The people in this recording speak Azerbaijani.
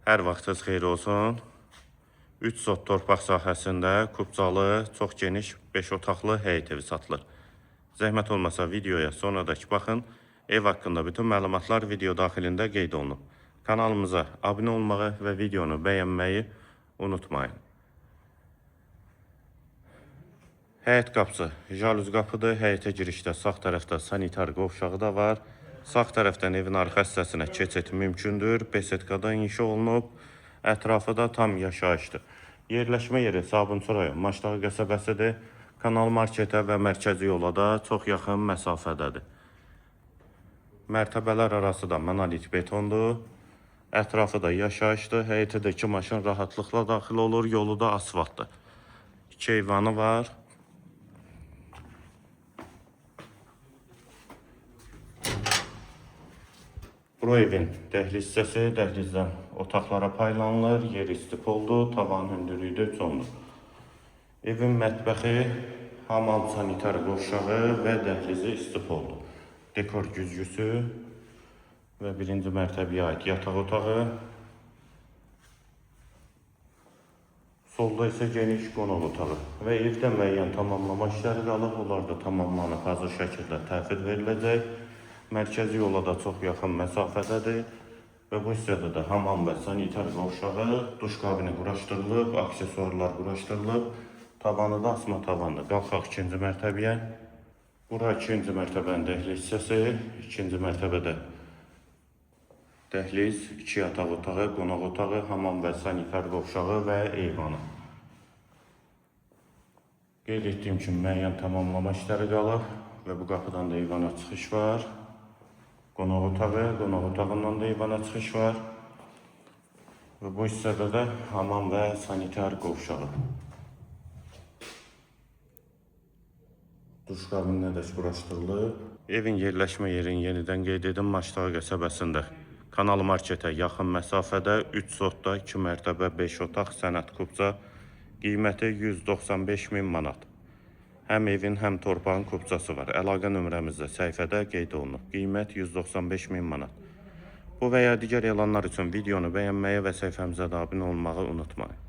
Hər vaxtınız xeyir olsun. 3 sot torpaq sahəsində kubcalı, çox geniş 5 otaqlı həyət evi satılır. Zəhmət olmasa videoya sonradakı baxın. Ev haqqında bütün məlumatlar video daxilində qeyd olunub. Kanalımıza abunə olmağı və videonu bəyənməyi unutmayın. Həyət qapısı jaluz qapıdır. Həyətə girişdə sağ tərəfdə sanitar qovşağı da var. Sağ tərəfdən evin arxa hissəsinə keçid mümkündür. Besetkadan inşa olunub. Ətrafı da tam yaşayışdır. Yerləşmə yeri Sabunçu rayon Maşdağı qəsəbəsidir. Kanal marketə və mərkəzi yola da çox yaxın məsafədədir. Mərtəbələr arası da monolit betondur. Ətrafı da yaşayışdır. Həyətə də 2 maşın rahatlıqla daxil olur. Yolu da asfaltdır. 2 eyvanı var. Bu evin dəhliz hissəsi, dəhlizdən otaqlara paylanılır, yer istipoldur, tavan hündürlüyü də 3 ondur. Evin mətbəxi, hamam, sanitar qovşağı və dəhlizi istipoldur. Dekor güzgüsü və birinci mərtəbəyə aid yataq otağı. Solda isə geniş qonaq otağı və evdə müəyyən tamamlama işləri qalıb, onlar da tamamlanıb hazır şəkildə təhvil veriləcək. Mərkəzi yola da çox yaxın məsafədədir və bu hissədə də hamam və sanitar qovşağı, duş kabini quraşdırılıb, aksesuarlar quraşdırılıb, tavanı da asma tavandır. Qalxaq 2-ci mərtəbəyə. Bura 2-ci mərtəbənin dəhliz hissəsi, 2-ci mərtəbədə dəhliz, 2 yataq otağı, qonaq otağı, hamam və sanitar qovşağı və eyvanı. Qeyd etdiyim kimi müəyyən tamamlama işləri qalıb və bu qapıdan da eyvana çıxış var. Qonaq otağı, qonaq otağından da eyvana çıxış var. Və bu hissədə də hamam və sanitar qovşağı. Duş kabinlə də quraşdırılıb. Evin yerləşmə yerini yenidən qeyd edim, Maşdağı qəsəbəsində. Kanal marketə yaxın məsafədə 3 sotda 2 mərtəbə 5 otaq sənət kubca. Qiyməti 195.000 manat. Həm evin, həm torpağın kubcası var. Əlaqə nömrəmizdə səhifədə qeyd olunub. Qiymət 195.000 manat. Bu və ya digər elanlar üçün videonu bəyənməyi və səhifəmizə də abunə olmağı unutmayın.